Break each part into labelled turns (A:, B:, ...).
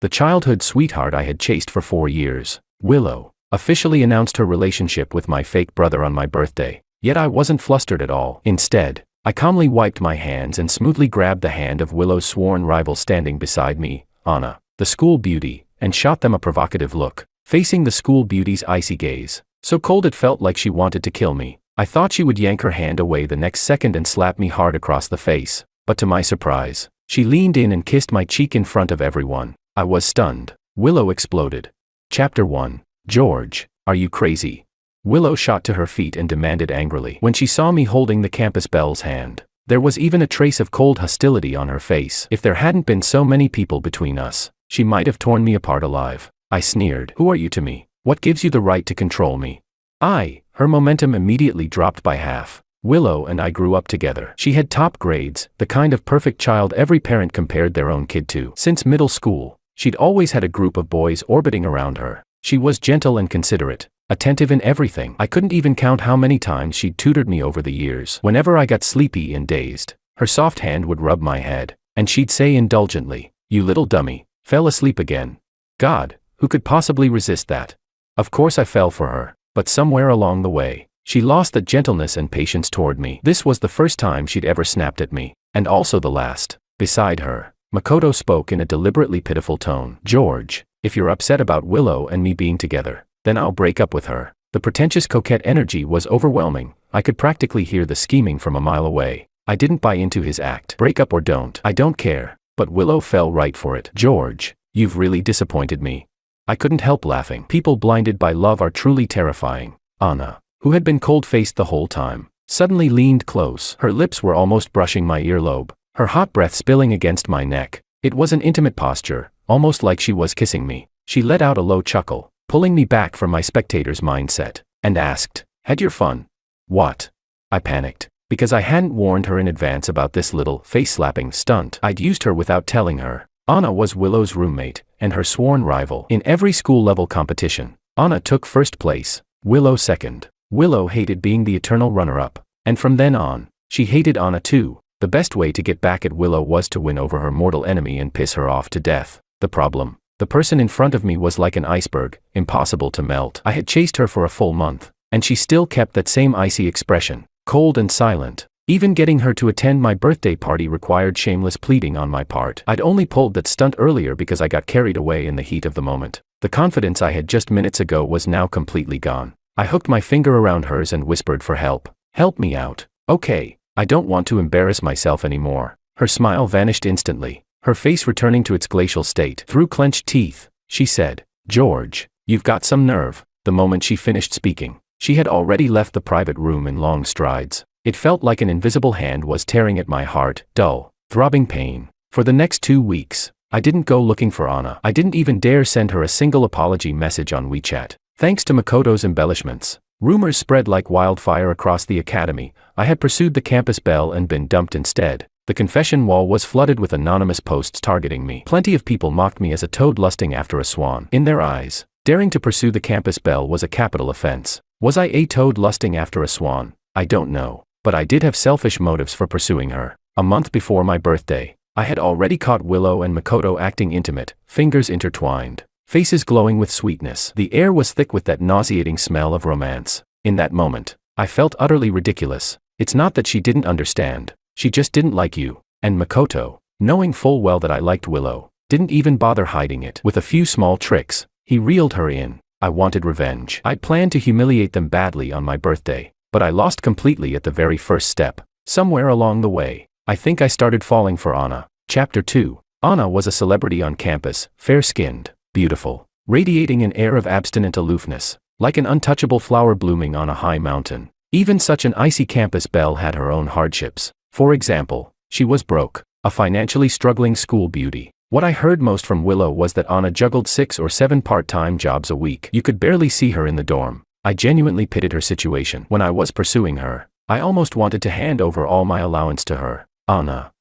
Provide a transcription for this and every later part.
A: the childhood sweetheart I had chased for 4 years. Willow officially announced her relationship with my fake brother on my birthday. Yet I wasn't flustered at all. Instead, I calmly wiped my hands and smoothly grabbed the hand of Willow's sworn rival standing beside me, Anna, the school beauty, and shot them a provocative look. Facing the school beauty's icy gaze, so cold it felt like she wanted to kill me, I thought she would yank her hand away the next second and slap me hard across the face. But to my surprise, she leaned in and kissed my cheek in front of everyone. I was stunned. Willow exploded. Chapter 1. George, are you crazy? Willow shot to her feet and demanded angrily when she saw me holding the campus belle's hand. There was even a trace of cold hostility on her face. If there hadn't been so many people between us, she might have torn me apart alive. I sneered. Who are you to me? What gives you the right to control me? Her momentum immediately dropped by half. Willow and I grew up together. She had top grades, the kind of perfect child every parent compared their own kid to. Since middle school, she'd always had a group of boys orbiting around her. She was gentle and considerate, attentive in everything. I couldn't even count how many times she'd tutored me over the years. Whenever I got sleepy and dazed, her soft hand would rub my head, and she'd say indulgently, "You little dummy, fell asleep again." God, who could possibly resist that? Of course I fell for her, but somewhere along the way, she lost that gentleness and patience toward me. This was the first time she'd ever snapped at me, and also the last. Beside her, Makoto spoke in a deliberately pitiful tone. "George, if you're upset about Willow and me being together, then I'll break up with her." The pretentious coquette energy was overwhelming. I could practically hear the scheming from a mile away. I didn't buy into his act. Break up or don't, I don't care. But Willow fell right for it. "George, you've really disappointed me." I couldn't help laughing. People blinded by love are truly terrifying. Anna, who had been cold-faced the whole time, suddenly leaned close. Her lips were almost brushing my earlobe, her hot breath spilling against my neck. It was an intimate posture, almost like she was kissing me. She let out a low chuckle, pulling me back from my spectator's mindset, and asked, "Had your fun?" "What?" I panicked, because I hadn't warned her in advance about this little face-slapping stunt. I'd used her without telling her. Anna was Willow's roommate, and her sworn rival. In every school-level competition, Anna took first place, Willow second. Willow hated being the eternal runner-up, and from then on, she hated Anna too. The best way to get back at Willow was to win over her mortal enemy and piss her off to death. The problem? The person in front of me was like an iceberg, impossible to melt. I had chased her for a full month, and she still kept that same icy expression, cold and silent. Even getting her to attend my birthday party required shameless pleading on my part. I'd only pulled that stunt earlier because I got carried away in the heat of the moment. The confidence I had just minutes ago was now completely gone. I hooked my finger around hers and whispered for help. "Help me out. Okay, I don't want to embarrass myself anymore." Her smile vanished instantly, her face returning to its glacial state. Through clenched teeth, she said, "George, you've got some nerve." The moment she finished speaking, she had already left the private room in long strides. It felt like an invisible hand was tearing at my heart, dull, throbbing pain. For the next 2 weeks, I didn't go looking for Anna. I didn't even dare send her a single apology message on WeChat. Thanks to Makoto's embellishments, rumors spread like wildfire across the academy. I had pursued the campus belle and been dumped instead. The confession wall was flooded with anonymous posts targeting me. Plenty of people mocked me as a toad lusting after a swan. In their eyes, daring to pursue the campus belle was a capital offense. Was I a toad lusting after a swan? I don't know. But I did have selfish motives for pursuing her. A month before my birthday, I had already caught Willow and Makoto acting intimate, fingers intertwined, faces glowing with sweetness. The air was thick with that nauseating smell of romance. In that moment, I felt utterly ridiculous. It's not that she didn't understand, she just didn't like you. And Makoto, knowing full well that I liked Willow, didn't even bother hiding it. With a few small tricks, he reeled her in. I wanted revenge. I'd planned to humiliate them badly on my birthday. But I lost completely at the very first step. Somewhere along the way, I think I started falling for Anna. Chapter 2. Anna was a celebrity on campus, fair-skinned, beautiful, radiating an air of abstinent aloofness, like an untouchable flower blooming on a high mountain. Even such an icy campus belle had her own hardships. For example, she was broke, a financially struggling school beauty. What I heard most from Willow was that Anna juggled 6 or 7 part-time jobs a week. You could barely see her in the dorm. I genuinely pitied her situation. When I was pursuing her, I almost wanted to hand over all my allowance to her. Anna.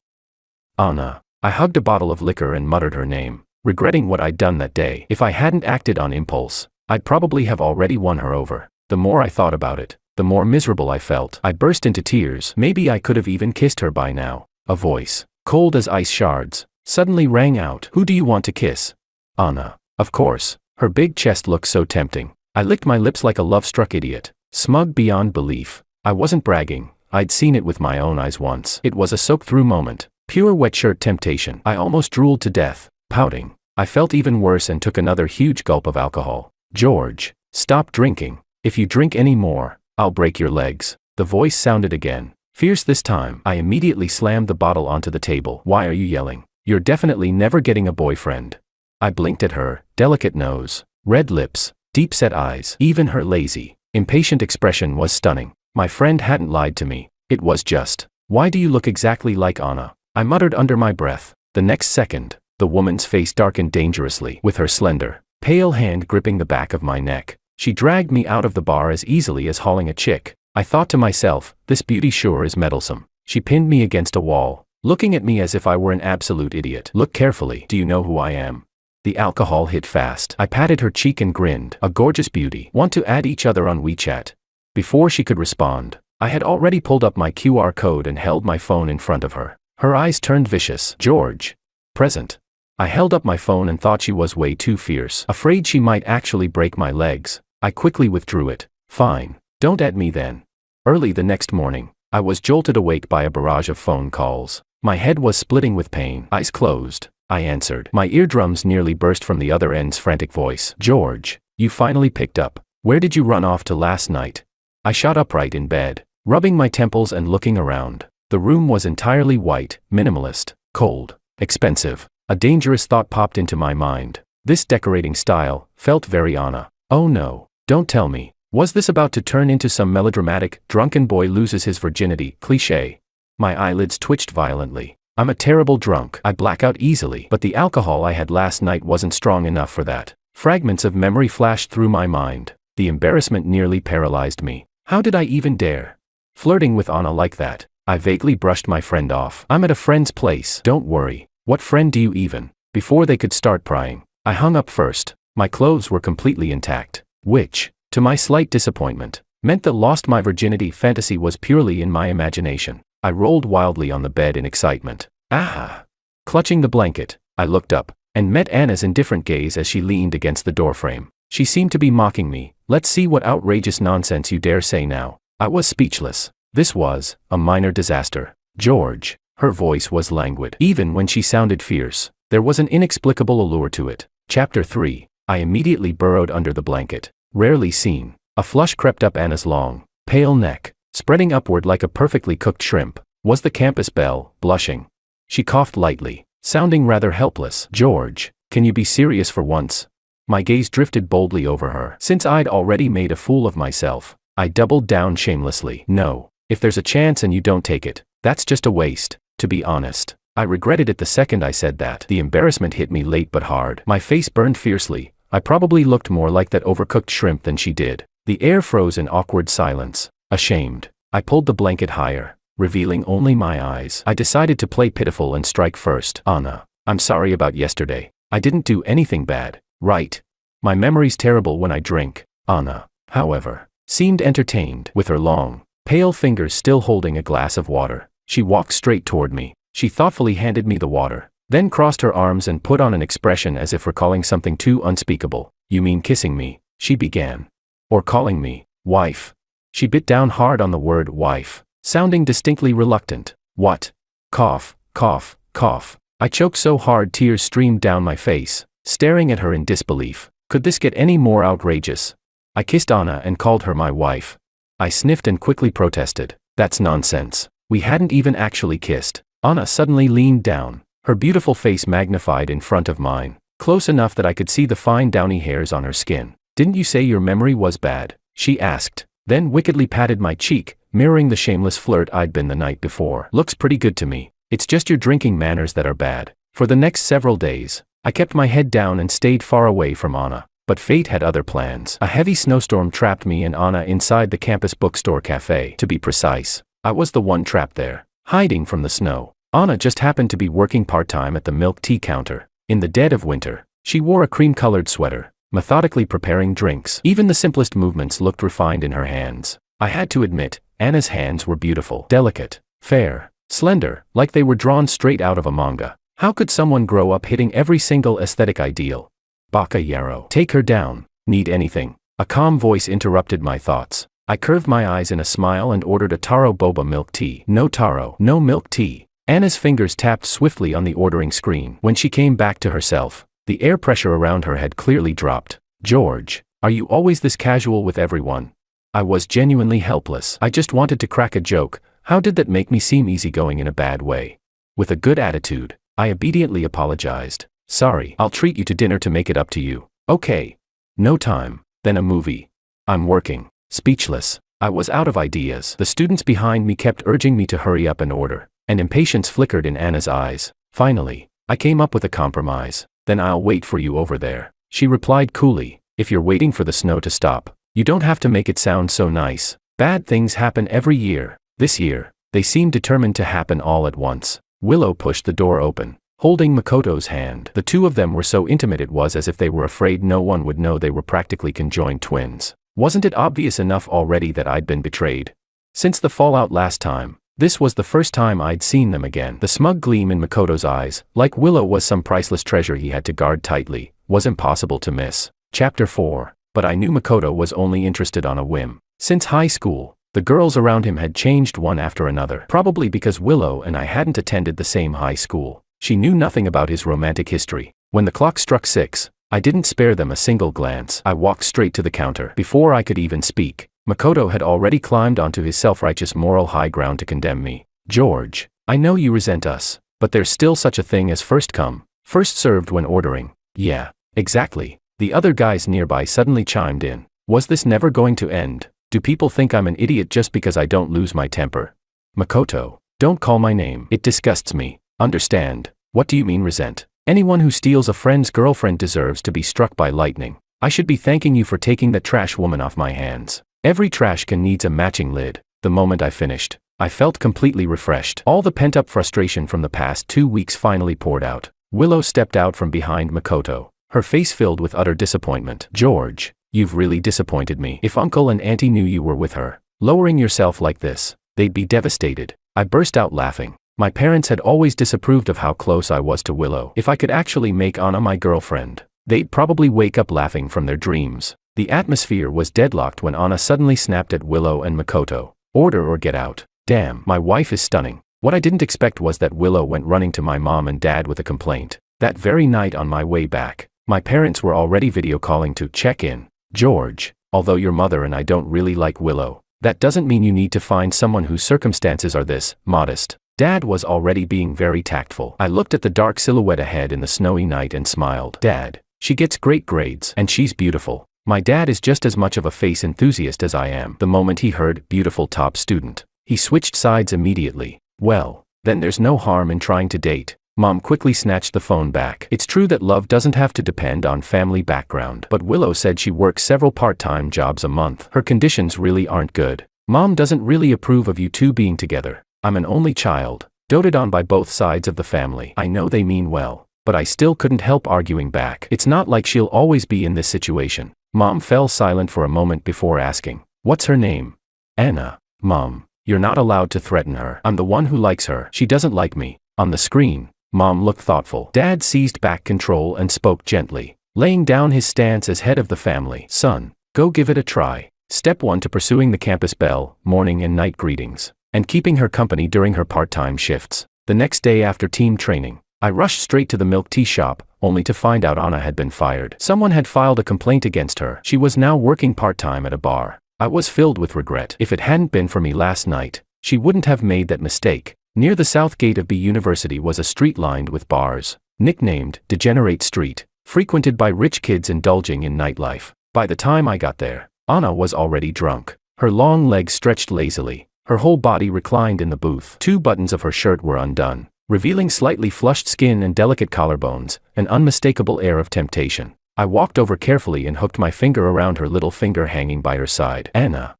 A: Anna. I hugged a bottle of liquor and muttered her name, regretting what I'd done that day. If I hadn't acted on impulse, I'd probably have already won her over. The more I thought about it, the more miserable I felt. I burst into tears. Maybe I could have even kissed her by now. A voice, cold as ice shards, suddenly rang out. "Who do you want to kiss?" Anna. Of course. Her big chest looked so tempting. I licked my lips like a love-struck idiot. Smug beyond belief. I wasn't bragging. I'd seen it with my own eyes once. It was a soak-through moment. Pure wet shirt temptation. I almost drooled to death. Pouting. I felt even worse and took another huge gulp of alcohol. George. Stop drinking. If you drink any more, I'll break your legs. The voice sounded again. Fierce this time. I immediately slammed the bottle onto the table. Why are you yelling? You're definitely never getting a boyfriend. I blinked at her. Delicate nose. Red lips. Deep-set eyes. Even her lazy, impatient expression was stunning. My friend hadn't lied to me. It was just, why do you look exactly like Anna? I muttered under my breath. The next second, the woman's face darkened dangerously, with her slender, pale hand gripping the back of my neck. She dragged me out of the bar as easily as hauling a chick. I thought to myself, this beauty sure is meddlesome. She pinned me against a wall, looking at me as if I were an absolute idiot. Look carefully. Do you know who I am? The alcohol hit fast. I patted her cheek and grinned. A gorgeous beauty. Want to add each other on WeChat? Before she could respond, I had already pulled up my QR code and held my phone in front of her. Her eyes turned vicious. George. Present. I held up my phone and thought she was way too fierce. Afraid she might actually break my legs, I quickly withdrew it. Fine. Don't add me then. Early the next morning, I was jolted awake by a barrage of phone calls. My head was splitting with pain. Eyes closed, I answered. My eardrums nearly burst from the other end's frantic voice. George, you finally picked up. Where did you run off to last night? I shot upright in bed, rubbing my temples and looking around. The room was entirely white, minimalist, cold, expensive. A dangerous thought popped into my mind. This decorating style felt very Anna. Oh no, don't tell me. Was this about to turn into some melodramatic, drunken boy loses his virginity cliché? My eyelids twitched violently. I'm a terrible drunk. I black out easily, but the alcohol I had last night wasn't strong enough for that. Fragments of memory flashed through my mind. The embarrassment nearly paralyzed me. How did I even dare? Flirting with Anna like that. I vaguely brushed my friend off. I'm at a friend's place. Don't worry. What friend do you even? Before they could start prying, I hung up first. My clothes were completely intact, which, to my slight disappointment, meant that lost my virginity fantasy was purely in my imagination. I rolled wildly on the bed in excitement. Ah! Clutching the blanket, I looked up, and met Anna's indifferent gaze as she leaned against the doorframe. She seemed to be mocking me. Let's see what outrageous nonsense you dare say now. I was speechless. This was a minor disaster. George. Her voice was languid. Even when she sounded fierce, there was an inexplicable allure to it. Chapter 3. I immediately burrowed under the blanket. Rarely seen. A flush crept up Anna's long, pale neck, spreading upward like a perfectly cooked shrimp. Was the campus belle, blushing? She coughed lightly, sounding rather helpless. George, can you be serious for once? My gaze drifted boldly over her. Since I'd already made a fool of myself, I doubled down shamelessly. No, if there's a chance and you don't take it, that's just a waste. To be honest, I regretted it the second I said that. The embarrassment hit me late but hard. My face burned fiercely. I probably looked more like that overcooked shrimp than she did. The air froze in awkward silence. Ashamed, I pulled the blanket higher, revealing only my eyes. I decided to play pitiful and strike first. Anna, I'm sorry about yesterday. I didn't do anything bad, right? My memory's terrible when I drink. Anna, however, seemed entertained. With her long, pale fingers still holding a glass of water, she walked straight toward me. She thoughtfully handed me the water, then crossed her arms and put on an expression as if recalling something too unspeakable. You mean kissing me? She began. Or calling me wife? She bit down hard on the word wife, sounding distinctly reluctant. What? Cough, cough, cough. I choked so hard tears streamed down my face, staring at her in disbelief. Could this get any more outrageous? I kissed Anna and called her my wife. I sniffed and quickly protested. That's nonsense. We hadn't even actually kissed. Anna suddenly leaned down, her beautiful face magnified in front of mine, close enough that I could see the fine downy hairs on her skin. Didn't you say your memory was bad? She asked, then wickedly patted my cheek, mirroring the shameless flirt I'd been the night before. Looks pretty good to me. It's just your drinking manners that are bad. For the next several days, I kept my head down and stayed far away from Anna. But fate had other plans. A heavy snowstorm trapped me and Anna inside the campus bookstore cafe. To be precise, I was the one trapped there, hiding from the snow. Anna just happened to be working part-time at the milk tea counter. In the dead of winter, she wore a cream-colored sweater, methodically preparing drinks. Even the simplest movements looked refined in her hands. I had to admit, Anna's hands were beautiful, delicate, fair, slender, like they were drawn straight out of a manga. How could someone grow up hitting every single aesthetic ideal? Baka Yarrow. Take her down. Need anything? A calm voice interrupted my thoughts. I curved my eyes in a smile and ordered a taro boba milk tea. No taro. No milk tea. Anna's fingers tapped swiftly on the ordering screen. When she came back to herself, the air pressure around her had clearly dropped. George, are you always this casual with everyone? I was genuinely helpless. I just wanted to crack a joke. How did that make me seem easygoing in a bad way? With a good attitude, I obediently apologized. Sorry, I'll treat you to dinner to make it up to you. Okay. No time. Then a movie. I'm working. Speechless. I was out of ideas. The students behind me kept urging me to hurry up and order, and impatience flickered in Anna's eyes. Finally, I came up with a compromise. Then I'll wait for you over there. She replied coolly. If you're waiting for the snow to stop, you don't have to make it sound so nice. Bad things happen every year. This year, they seemed determined to happen all at once. Willow pushed the door open, holding Makoto's hand. The two of them were so intimate it was as if they were afraid no one would know they were practically conjoined twins. Wasn't it obvious enough already that I'd been betrayed? Since the fallout last time, this was the first time I'd seen them again. The smug gleam in Makoto's eyes, like Willow was some priceless treasure he had to guard tightly, was impossible to miss. Chapter 4. But I knew Makoto was only interested on a whim. Since high school, the girls around him had changed one after another. Probably because Willow and I hadn't attended the same high school. She knew nothing about his romantic history. When the clock struck 6, I didn't spare them a single glance. I walked straight to the counter. Before I could even speak, Makoto had already climbed onto his self-righteous moral high ground to condemn me. George, I know you resent us, but there's still such a thing as first come, first served when ordering. Yeah, exactly. The other guys nearby suddenly chimed in. Was this never going to end? Do people think I'm an idiot just because I don't lose my temper? Makoto, don't call my name. It disgusts me. Understand? What do you mean resent? Anyone who steals a friend's girlfriend deserves to be struck by lightning. I should be thanking you for taking that trash woman off my hands. Every trash can needs a matching lid. The moment I finished, I felt completely refreshed. All the pent-up frustration from the past 2 weeks finally poured out. Willow stepped out from behind Makoto, her face filled with utter disappointment. George, you've really disappointed me. If Uncle and Auntie knew you were with her, lowering yourself like this, they'd be devastated. I burst out laughing. My parents had always disapproved of how close I was to Willow. If I could actually make Anna my girlfriend, they'd probably wake up laughing from their dreams. The atmosphere was deadlocked when Anna suddenly snapped at Willow and Makoto. Order or get out. Damn, my wife is stunning. What I didn't expect was that Willow went running to my mom and dad with a complaint. That very night on my way back, my parents were already video calling to check in. George, although your mother and I don't really like Willow, that doesn't mean you need to find someone whose circumstances are this modest. Dad was already being very tactful. I looked at the dark silhouette ahead in the snowy night and smiled. Dad, she gets great grades and she's beautiful. My dad is just as much of a face enthusiast as I am. The moment he heard beautiful top student, he switched sides immediately. Well, then there's no harm in trying to date. Mom quickly snatched the phone back. It's true that love doesn't have to depend on family background, but Willow said she works several part-time jobs a month. Her conditions really aren't good. Mom doesn't really approve of you two being together. I'm an only child, doted on by both sides of the family. I know they mean well, but I still couldn't help arguing back. It's not like she'll always be in this situation. Mom fell silent for a moment before asking, "What's her name?" Anna. Mom, you're not allowed to threaten her. I'm the one who likes her. She doesn't like me. On the screen, Mom looked thoughtful. Dad seized back control and spoke gently, laying down his stance as head of the family. Son, go give it a try. Step 1 to pursuing the campus belle, morning and night greetings, and keeping her company during her part-time shifts. The next day after team training, I rushed straight to the milk tea shop, only to find out Anna had been fired. Someone had filed a complaint against her. She was now working part-time at a bar. I was filled with regret. If it hadn't been for me last night, she wouldn't have made that mistake. Near the south gate of B University was a street lined with bars, nicknamed Degenerate Street, frequented by rich kids indulging in nightlife. By the time I got there, Anna was already drunk. Her long legs stretched lazily, her whole body reclined in the booth. 2 buttons of her shirt were undone, revealing slightly flushed skin and delicate collarbones, an unmistakable air of temptation. I walked over carefully and hooked my finger around her little finger hanging by her side. Anna,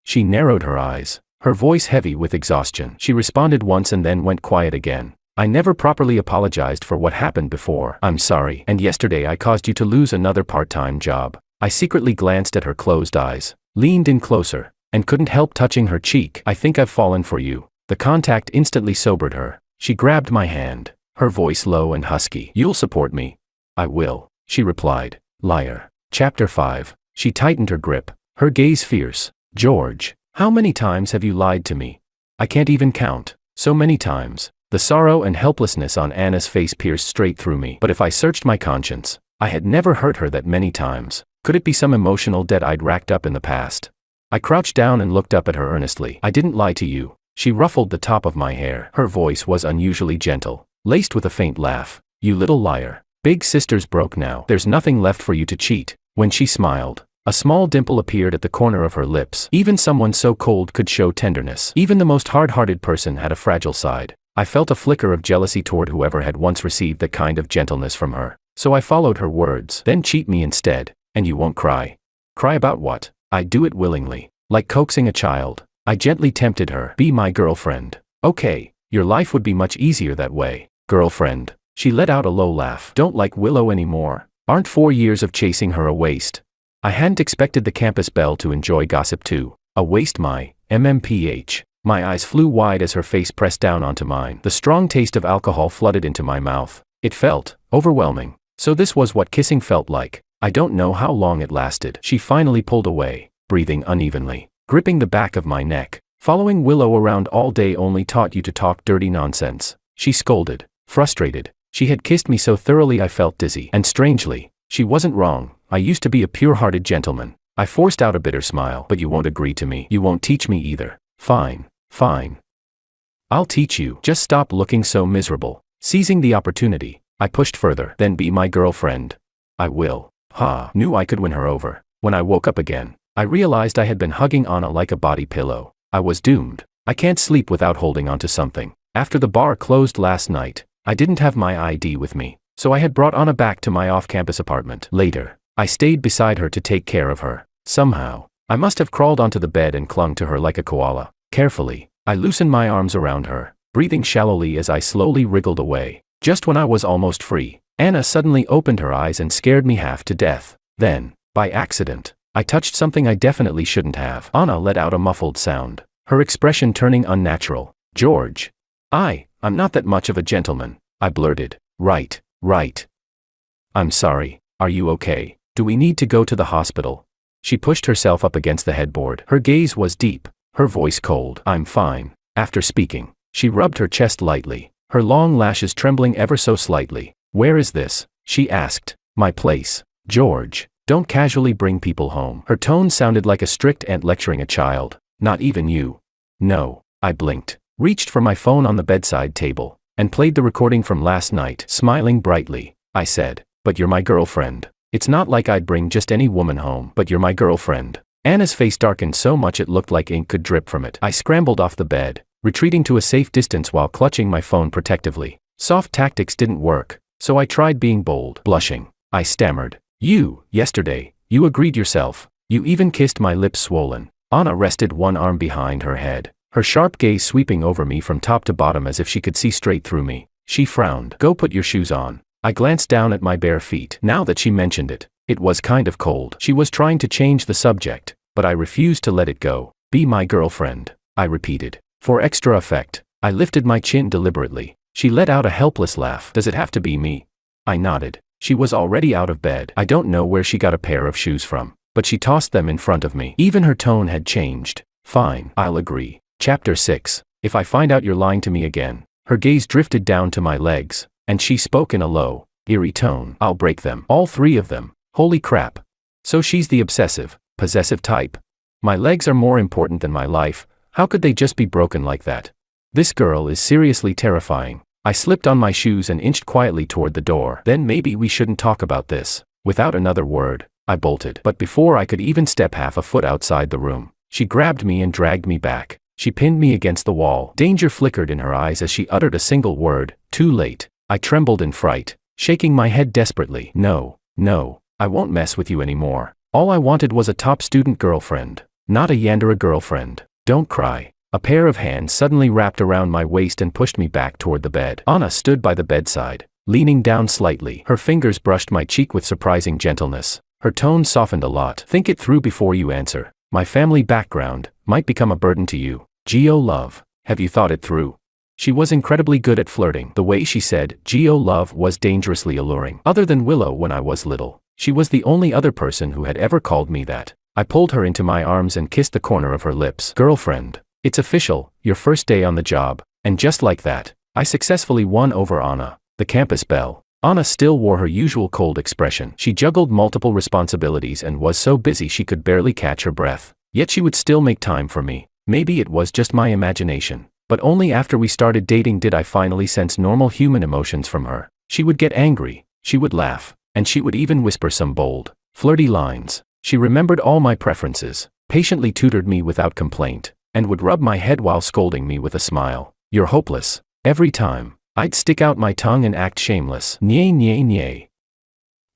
A: She narrowed her eyes, her voice heavy with exhaustion. She responded once and then went quiet again. I never properly apologized for what happened before. I'm sorry. And yesterday I caused you to lose another part-time job. I secretly glanced at her closed eyes, leaned in closer, and couldn't help touching her cheek. I think I've fallen for you. The contact instantly sobered her. She grabbed my hand, her voice low and husky. You'll support me. I will. she replied. Liar. Chapter 5. She tightened her grip, her gaze fierce. George, how many times have you lied to me? I can't even count. So many times. The sorrow and helplessness on Anna's face pierced straight through me. But if I searched my conscience, I had never hurt her that many times. Could it be some emotional debt I'd racked up in the past? I crouched down and looked up at her earnestly. I didn't lie to you. She ruffled the top of my hair. Her voice was unusually gentle, laced with a faint laugh. You little liar. Big sister's broke now. There's nothing left for you to cheat. When she smiled, a small dimple appeared at the corner of her lips. Even someone so cold could show tenderness. Even the most hard-hearted person had a fragile side. I felt a flicker of jealousy toward whoever had once received that kind of gentleness from her. So I followed her words. Then cheat me instead, and you won't cry. Cry about what? I'd do it willingly. Like coaxing a child, I gently tempted her. Be my girlfriend. Okay, your life would be much easier that way. Girlfriend. She let out a low laugh. Don't like Willow anymore. Aren't 4 years of chasing her a waste? I hadn't expected the campus belle to enjoy gossip too. A waste my, MMPH. My eyes flew wide as her face pressed down onto mine. The strong taste of alcohol flooded into my mouth. It felt overwhelming. So this was what kissing felt like. I don't know how long it lasted. She finally pulled away, breathing unevenly, gripping the back of my neck. Following Willow around all day only taught you to talk dirty nonsense. She scolded, frustrated. She had kissed me so thoroughly I felt dizzy. And strangely, she wasn't wrong. I used to be a pure-hearted gentleman. I forced out a bitter smile. But you won't agree to me. You won't teach me either. Fine. Fine. I'll teach you. Just stop looking so miserable. Seizing the opportunity, I pushed further. Then be my girlfriend. I will. Ha. Knew I could win her over. When I woke up again, I realized I had been hugging Anna like a body pillow. I was doomed. I can't sleep without holding onto something. After the bar closed last night, I didn't have my ID with me, so I had brought Anna back to my off-campus apartment. Later, I stayed beside her to take care of her. Somehow, I must have crawled onto the bed and clung to her like a koala. Carefully, I loosened my arms around her, breathing shallowly as I slowly wriggled away. Just when I was almost free, Anna suddenly opened her eyes and scared me half to death. Then, by accident, I touched something I definitely shouldn't have. Anna let out a muffled sound, her expression turning unnatural. George. I'm not that much of a gentleman, I blurted. Right. I'm sorry. Are you okay? Do we need to go to the hospital? She pushed herself up against the headboard. Her gaze was deep, her voice cold. I'm fine. After speaking, she rubbed her chest lightly, her long lashes trembling ever so slightly. Where is this? She asked. My place. George, don't casually bring people home. Her tone sounded like a strict aunt lecturing a child. Not even you. No. I blinked, reached for my phone on the bedside table, and played the recording from last night. Smiling brightly, I said, but you're my girlfriend. It's not like I'd bring just any woman home. But you're my girlfriend. Anna's face darkened so much it looked like ink could drip from it. I scrambled off the bed, retreating to a safe distance while clutching my phone protectively. Soft tactics didn't work, so I tried being bold. Blushing, I stammered. Yesterday, you agreed yourself. You even kissed my lips swollen. Anna rested one arm behind her head, her sharp gaze sweeping over me from top to bottom as if she could see straight through me. She frowned. Go put your shoes on. I glanced down at my bare feet. Now that she mentioned it, it was kind of cold. She was trying to change the subject, but I refused to let it go. Be my girlfriend, I repeated. For extra effect, I lifted my chin deliberately. She let out a helpless laugh. Does it have to be me? I nodded. She was already out of bed. I don't know where she got a pair of shoes from, but she tossed them in front of me. Even her tone had changed. Fine, I'll agree. Chapter 6. If I find out you're lying to me again. Her gaze drifted down to my legs, and she spoke in a low, eerie tone. I'll break them. All 3 of them. Holy crap. So she's the obsessive, possessive type. My legs are more important than my life. How could they just be broken like that? This girl is seriously terrifying. I slipped on my shoes and inched quietly toward the door. Then maybe we shouldn't talk about this. Without another word, I bolted. But before I could even step half a foot outside the room, she grabbed me and dragged me back. She pinned me against the wall. Danger flickered in her eyes as she uttered a single word. Too late. I trembled in fright, shaking my head desperately. No, I won't mess with you anymore. All I wanted was a top student girlfriend, not a Yandere girlfriend. Don't cry. A pair of hands suddenly wrapped around my waist and pushed me back toward the bed. Anna stood by the bedside, leaning down slightly. Her fingers brushed my cheek with surprising gentleness. Her tone softened a lot. Think it through before you answer. My family background might become a burden to you. Geo love, have you thought it through? She was incredibly good at flirting. The way she said, "Geo love," was dangerously alluring. Other than Willow when I was little, she was the only other person who had ever called me that. I pulled her into my arms and kissed the corner of her lips. "Girlfriend, it's official, your first day on the job." And just like that, I successfully won over Anna, the campus belle. Anna still wore her usual cold expression. She juggled multiple responsibilities and was so busy she could barely catch her breath. Yet she would still make time for me. Maybe it was just my imagination. But only after we started dating did I finally sense normal human emotions from her. She would get angry, she would laugh, and she would even whisper some bold, flirty lines. She remembered all my preferences, patiently tutored me without complaint, and would rub my head while scolding me with a smile. "You're hopeless." Every time, I'd stick out my tongue and act shameless. "Nye nye nye.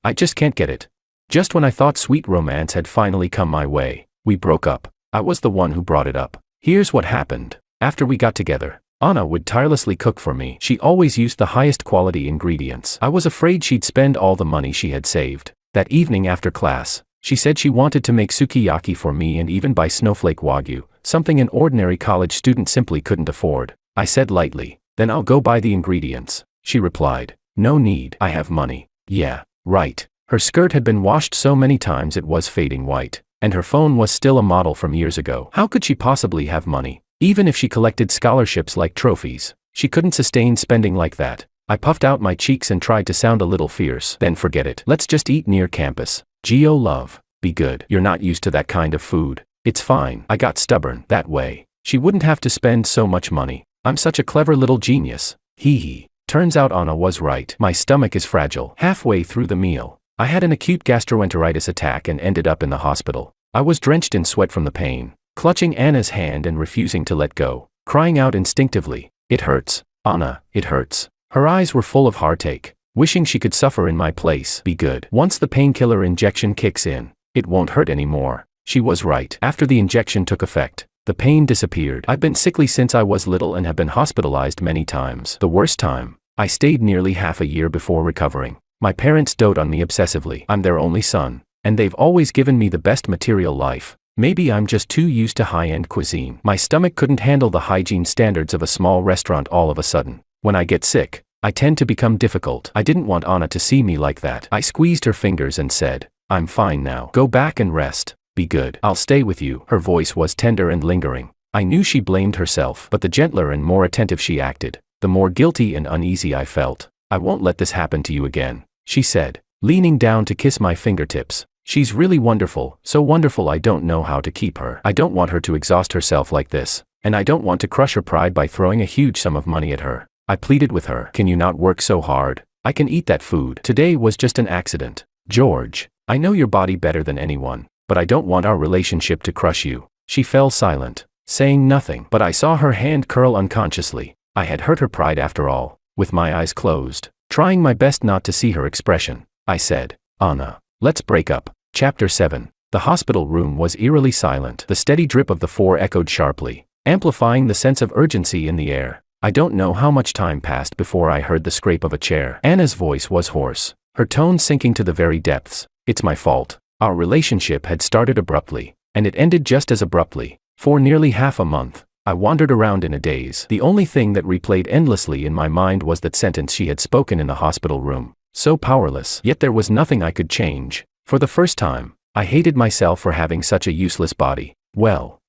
A: I just can't get it." Just when I thought sweet romance had finally come my way, we broke up. I was the one who brought it up. Here's what happened. After we got together, Anna would tirelessly cook for me. She always used the highest quality ingredients. I was afraid she'd spend all the money she had saved. That evening after class, she said she wanted to make sukiyaki for me and even buy snowflake wagyu, something an ordinary college student simply couldn't afford. I said lightly, "Then I'll go buy the ingredients." She replied, "No need, I have money." Yeah, right. Her skirt had been washed so many times it was fading white, and her phone was still a model from years ago. How could she possibly have money? Even if she collected scholarships like trophies, she couldn't sustain spending like that. I puffed out my cheeks and tried to sound a little fierce. "Then forget it. Let's just eat near campus. Geo love, be good. You're not used to that kind of food." "It's fine." I got stubborn. That way, she wouldn't have to spend so much money. I'm such a clever little genius. Hee hee. Turns out Anna was right. My stomach is fragile. Halfway through the meal, I had an acute gastroenteritis attack and ended up in the hospital. I was drenched in sweat from the pain, clutching Anna's hand and refusing to let go, crying out instinctively, "It hurts, Anna, it hurts." Her eyes were full of heartache, wishing she could suffer in my place. "Be good. Once the painkiller injection kicks in, it won't hurt anymore." She was right. After the injection took effect, the pain disappeared. I've been sickly since I was little and have been hospitalized many times. The worst time, I stayed nearly half a year before recovering. My parents dote on me obsessively. I'm their only son, and they've always given me the best material life. Maybe I'm just too used to high-end cuisine. My stomach couldn't handle the hygiene standards of a small restaurant all of a sudden. When I get sick, I tend to become difficult. I didn't want Anna to see me like that. I squeezed her fingers and said, "I'm fine now. Go back and rest. Be good. I'll stay with you." Her voice was tender and lingering. I knew she blamed herself, but the gentler and more attentive she acted, the more guilty and uneasy I felt. "I won't let this happen to you again," she said, leaning down to kiss my fingertips. "She's really wonderful, so wonderful I don't know how to keep her. I don't want her to exhaust herself like this, and I don't want to crush her pride by throwing a huge sum of money at her." I pleaded with her. "Can you not work so hard? I can eat that food. Today was just an accident. George, I know your body better than anyone, but I don't want our relationship to crush you." She fell silent, saying nothing, but I saw her hand curl unconsciously. I had hurt her pride after all. With my eyes closed, trying my best not to see her expression, I said, "Anna, let's break up." Chapter 7. The hospital room was eerily silent. The steady drip of the four echoed sharply, amplifying the sense of urgency in the air. I don't know how much time passed before I heard the scrape of a chair. Anna's voice was hoarse, her tone sinking to the very depths. "It's my fault. Our relationship had started abruptly, and it ended just as abruptly. For nearly half a month, I wandered around in a daze. The only thing that replayed endlessly in my mind was that sentence she had spoken in the hospital room. So powerless, yet there was nothing I could change. For the first time, I hated myself for having such a useless body. Well,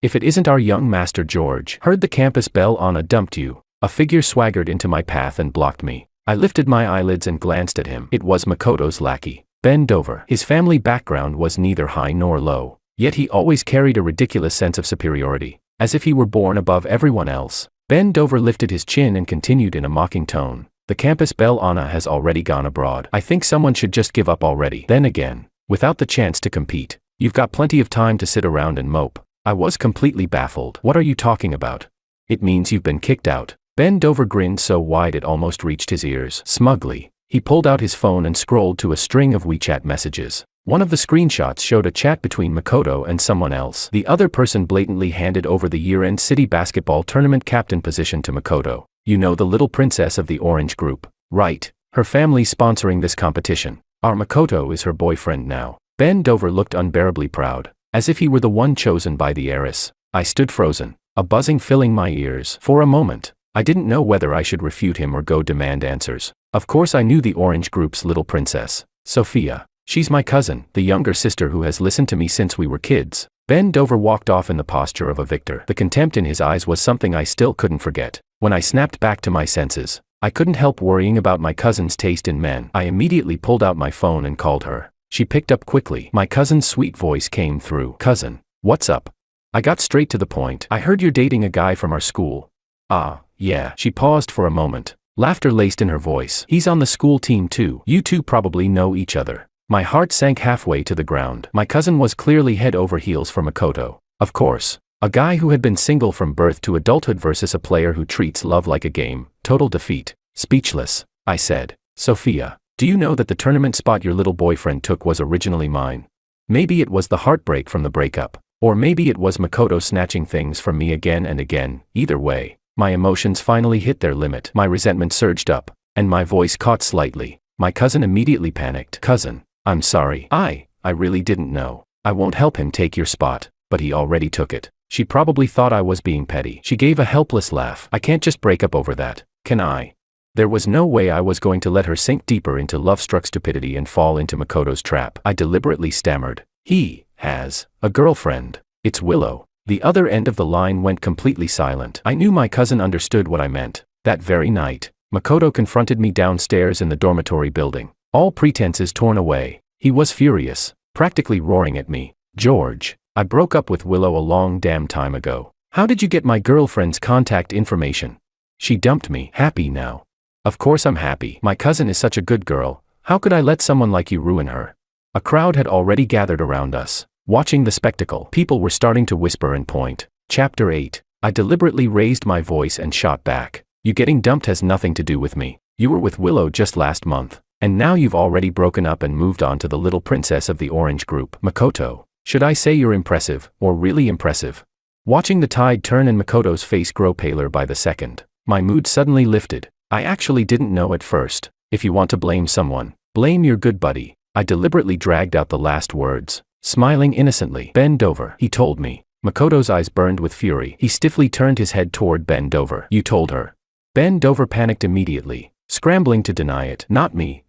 A: if it isn't our young master George." Heard the campus bell. "Anna dumped you." A figure swaggered into my path and blocked me. I lifted my eyelids and glanced at him. It was Makoto's lackey, Ben Dover. His family background was neither high nor low, yet he always carried a ridiculous sense of superiority, as if he were born above everyone else. Ben Dover lifted his chin and continued in a mocking tone, "The campus belle Anna has already gone abroad. I think someone should just give up already. Then again, without the chance to compete, you've got plenty of time to sit around and mope." I was completely baffled. "What are you talking about?" "It means you've been kicked out." Ben Dover grinned so wide it almost reached his ears. Smugly, he pulled out his phone and scrolled to a string of WeChat messages. One of the screenshots showed a chat between Makoto and someone else. The other person blatantly handed over the year-end city basketball tournament captain position to Makoto. "You know the little princess of the orange group, right? Her family's sponsoring this competition. Our Makoto is her boyfriend now." Ben Dover looked unbearably proud, as if he were the one chosen by the heiress. I stood frozen, a buzzing filling my ears. For a moment, I didn't know whether I should refute him or go demand answers. Of course I knew the Orange Group's little princess, Sophia. She's my cousin, the younger sister who has listened to me since we were kids. Ben Dover walked off in the posture of a victor. The contempt in his eyes was something I still couldn't forget. When I snapped back to my senses, I couldn't help worrying about my cousin's taste in men. I immediately pulled out my phone and called her. She picked up quickly. My cousin's sweet voice came through. "Cousin, what's up?" I got straight to the point. "I heard you're dating a guy from our school." "Ah, yeah." She paused for a moment, laughter laced in her voice. "He's on the school team too. You two probably know each other." My heart sank halfway to the ground. My cousin was clearly head over heels for Makoto. Of course. A guy who had been single from birth to adulthood versus a player who treats love like a game. Total defeat. Speechless, I said. "Sophia, do you know that the tournament spot your little boyfriend took was originally mine?" Maybe it was the heartbreak from the breakup. Or maybe it was Makoto snatching things from me again and again. Either way, my emotions finally hit their limit. My resentment surged up, and my voice caught slightly. My cousin immediately panicked. "Cousin, I'm sorry. I really didn't know. I won't help him take your spot." But he already took it. She probably thought I was being petty. She gave a helpless laugh. "I can't just break up over that, can I?" There was no way I was going to let her sink deeper into love-struck stupidity and fall into Makoto's trap. I deliberately stammered. "He has a girlfriend. It's Willow." The other end of the line went completely silent. I knew my cousin understood what I meant. That very night, Makoto confronted me downstairs in the dormitory building. All pretenses torn away, he was furious, practically roaring at me. "George, I broke up with Willow a long damn time ago. How did you get my girlfriend's contact information? She dumped me." "Happy now?" "Of course I'm happy. My cousin is such a good girl. How could I let someone like you ruin her?" A crowd had already gathered around us, watching the spectacle. People were starting to whisper and point. Chapter 8. I deliberately raised my voice and shot back. "You getting dumped has nothing to do with me. You were with Willow just last month. And now you've already broken up and moved on to the little princess of the Orange Group." "Makoto, should I say you're impressive, or really impressive?" Watching the tide turn and Makoto's face grow paler by the second, my mood suddenly lifted. I actually didn't know at first. If you want to blame someone, blame your good buddy. I deliberately dragged out the last words, smiling innocently. "Ben Dover," he told me. Makoto's eyes burned with fury. He stiffly turned his head toward Ben Dover. "You told her?" Ben Dover panicked immediately, scrambling to deny it. Not me,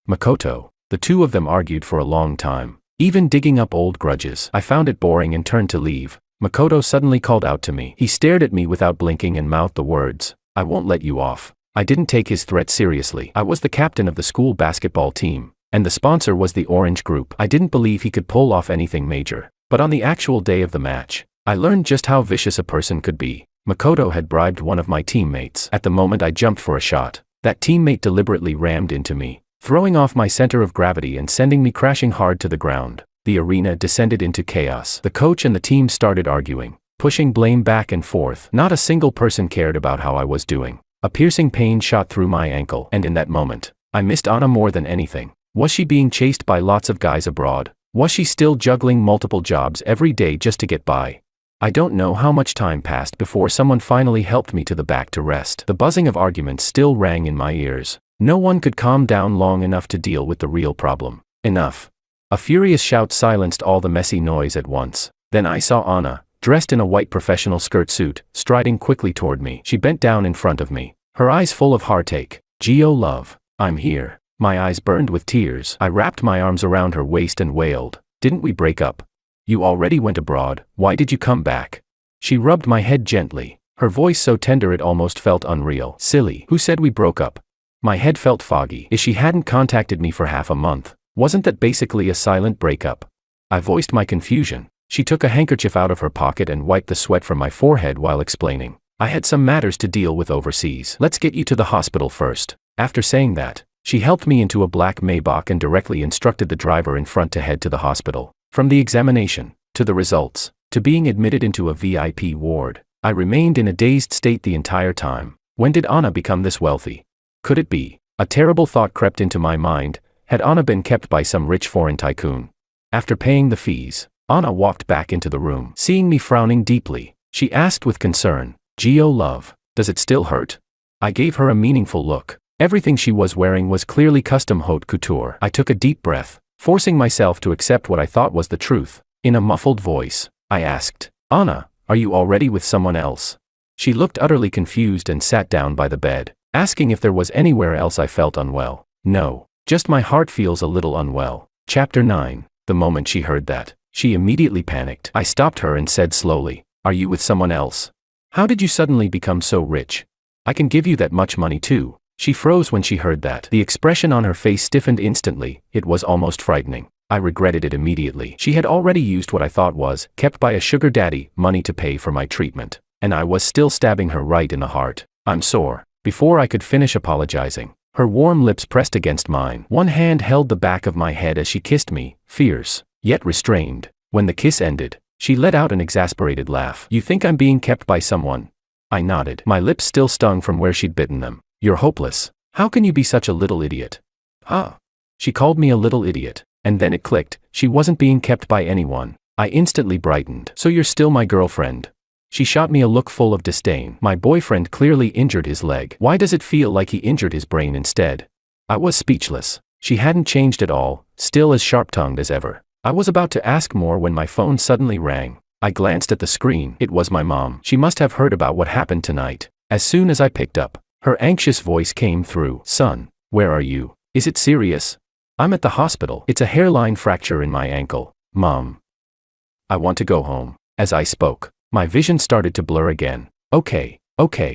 A: Makoto." The two of them argued for a long time, even digging up old grudges. I found it boring and turned to leave. Makoto suddenly called out to me. He stared at me without blinking and mouthed the words, "I won't let you off." I didn't take his threat seriously. I was the captain of the school basketball team, and the sponsor was the Orange Group. I didn't believe he could pull off anything major. But on the actual day of the match, I learned just how vicious a person could be. Makoto had bribed one of my teammates. At the moment I jumped for a shot, that teammate deliberately rammed into me, throwing off my center of gravity and sending me crashing hard to the ground. The arena descended into chaos. The coach and the team started arguing, pushing blame back and forth. Not a single person cared about how I was doing. A piercing pain shot through my ankle, and in that moment, I missed Anna more than anything. Was she being chased by lots of guys abroad? Was she still juggling multiple jobs every day just to get by? I don't know how much time passed before someone finally helped me to the back to rest. The buzzing of arguments still rang in my ears. No one could calm down long enough to deal with the real problem. Enough. A furious shout silenced all the messy noise at once. Then I saw Anna, dressed in a white professional skirt suit, striding quickly toward me. She bent down in front of me, her eyes full of heartache. "Geo love, I'm here." My eyes burned with tears. I wrapped my arms around her waist and wailed, "Didn't we break up? You already went abroad, why did you come back?" She rubbed my head gently, her voice so tender it almost felt unreal. "Silly, who said we broke up?" My head felt foggy. If she hadn't contacted me for half a month, wasn't that basically a silent breakup? I voiced my confusion. She took a handkerchief out of her pocket and wiped the sweat from my forehead while explaining, "I had some matters to deal with overseas. Let's get you to the hospital first." After saying that, she helped me into a black Maybach and directly instructed the driver in front to head to the hospital. From the examination, to the results, to being admitted into a VIP ward, I remained in a dazed state the entire time. When did Anna become this wealthy? Could it be? A terrible thought crept into my mind. Had Anna been kept by some rich foreign tycoon? After paying the fees, Anna walked back into the room. Seeing me frowning deeply, she asked with concern, "Geo love, does it still hurt?" I gave her a meaningful look. Everything she was wearing was clearly custom haute couture. I took a deep breath, forcing myself to accept what I thought was the truth. In a muffled voice, I asked, "Anna, are you already with someone else?" She looked utterly confused and sat down by the bed, asking if there was anywhere else I felt unwell. No, just my heart feels a little unwell. Chapter 9. The moment she heard that, she immediately panicked. I stopped her and said slowly, "Are you with someone else? How did you suddenly become so rich? I can give you that much money too." She froze when she heard that. The expression on her face stiffened instantly. It was almost frightening. I regretted it immediately. She had already used what I thought was, kept by a sugar daddy, money to pay for my treatment. And I was still stabbing her right in the heart. "I'm sore." Before I could finish apologizing, her warm lips pressed against mine. One hand held the back of my head as she kissed me, fierce, yet restrained. When the kiss ended, she let out an exasperated laugh. "You think I'm being kept by someone?" I nodded. My lips still stung from where she'd bitten them. "You're hopeless. How can you be such a little idiot?" "Huh?" She called me a little idiot. And then it clicked. She wasn't being kept by anyone. I instantly brightened. "So you're still my girlfriend?" She shot me a look full of disdain. "My boyfriend clearly injured his leg. Why does it feel like he injured his brain instead?" I was speechless. She hadn't changed at all, still as sharp-tongued as ever. I was about to ask more when my phone suddenly rang. I glanced at the screen. It was my mom. She must have heard about what happened tonight. As soon as I picked up, her anxious voice came through. "Son, where are you? Is it serious?" "I'm at the hospital. It's a hairline fracture in my ankle, Mom. I want to go home." As I spoke, my vision started to blur again. Okay,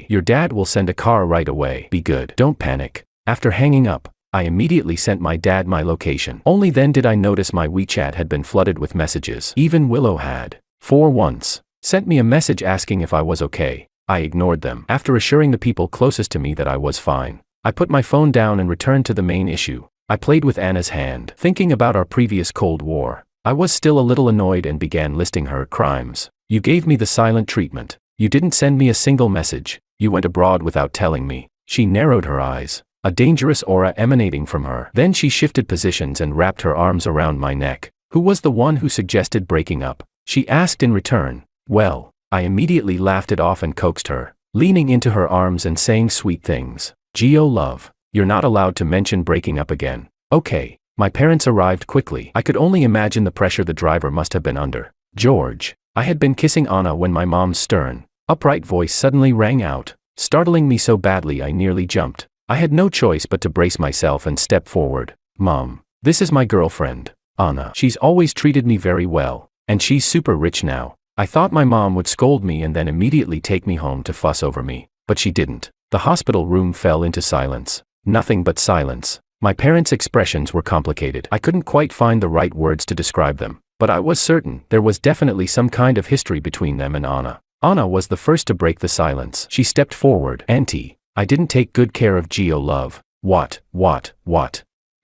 A: your dad will send a car right away. Be good. Don't panic." After hanging up, I immediately sent my dad my location. Only then did I notice my WeChat had been flooded with messages. Even Willow had, for once, sent me a message asking if I was okay. I ignored them. After assuring the people closest to me that I was fine, I put my phone down and returned to the main issue. I played with Anna's hand, thinking about our previous Cold War. I was still a little annoyed and began listing her crimes. "You gave me the silent treatment. You didn't send me a single message. You went abroad without telling me." She narrowed her eyes, a dangerous aura emanating from her. Then she shifted positions and wrapped her arms around my neck. "Who was the one who suggested breaking up?" she asked in return. "Well," I immediately laughed it off and coaxed her, leaning into her arms and saying sweet things. "Gio love, you're not allowed to mention breaking up again." "Okay." My parents arrived quickly. I could only imagine the pressure the driver must have been under. "George." I had been kissing Anna when my mom's stern, upright voice suddenly rang out, startling me so badly I nearly jumped. I had no choice but to brace myself and step forward. "Mom, this is my girlfriend, Anna. She's always treated me very well, and she's super rich now." I thought my mom would scold me and then immediately take me home to fuss over me, but she didn't. The hospital room fell into silence. Nothing but silence. My parents' expressions were complicated. I couldn't quite find the right words to describe them, but I was certain there was definitely some kind of history between them and Anna. Anna was the first to break the silence. She stepped forward. "Auntie, I didn't take good care of Gio love." What?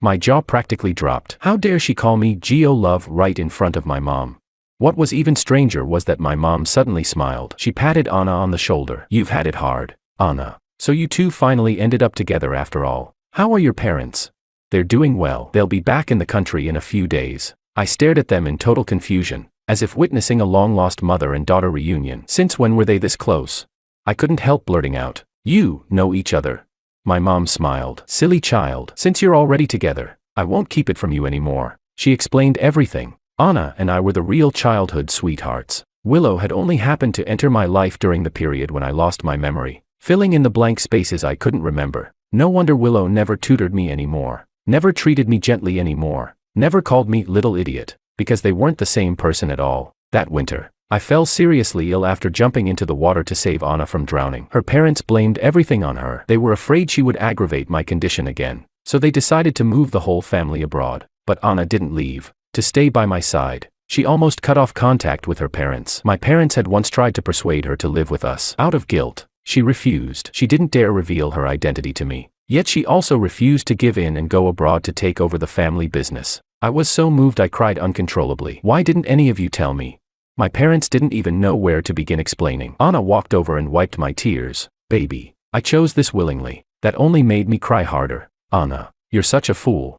A: My jaw practically dropped. How dare she call me Gio love right in front of my mom? What was even stranger was that my mom suddenly smiled. She patted Anna on the shoulder. "You've had it hard, Anna. So you two finally ended up together after all. How are your parents?" "They're doing well. They'll be back in the country in a few days." I stared at them in total confusion, as if witnessing a long-lost mother and daughter reunion. Since when were they this close? I couldn't help blurting out, "You know each other?" My mom smiled. "Silly child. Since you're already together, I won't keep it from you anymore." She explained everything. Anna and I were the real childhood sweethearts. Willow had only happened to enter my life during the period when I lost my memory, filling in the blank spaces I couldn't remember. No wonder Willow never tutored me anymore, never treated me gently anymore, never called me little idiot, because they weren't the same person at all. That winter, I fell seriously ill after jumping into the water to save Anna from drowning. Her parents blamed everything on her. They were afraid she would aggravate my condition again, so they decided to move the whole family abroad. But Anna didn't leave, to stay by my side. She almost cut off contact with her parents. My parents had once tried to persuade her to live with us. Out of guilt, she refused. She didn't dare reveal her identity to me. Yet she also refused to give in and go abroad to take over the family business. I was so moved I cried uncontrollably. "Why didn't any of you tell me?" My parents didn't even know where to begin explaining. Anna walked over and wiped my tears. "Baby, I chose this willingly." That only made me cry harder. "Anna, you're such a fool."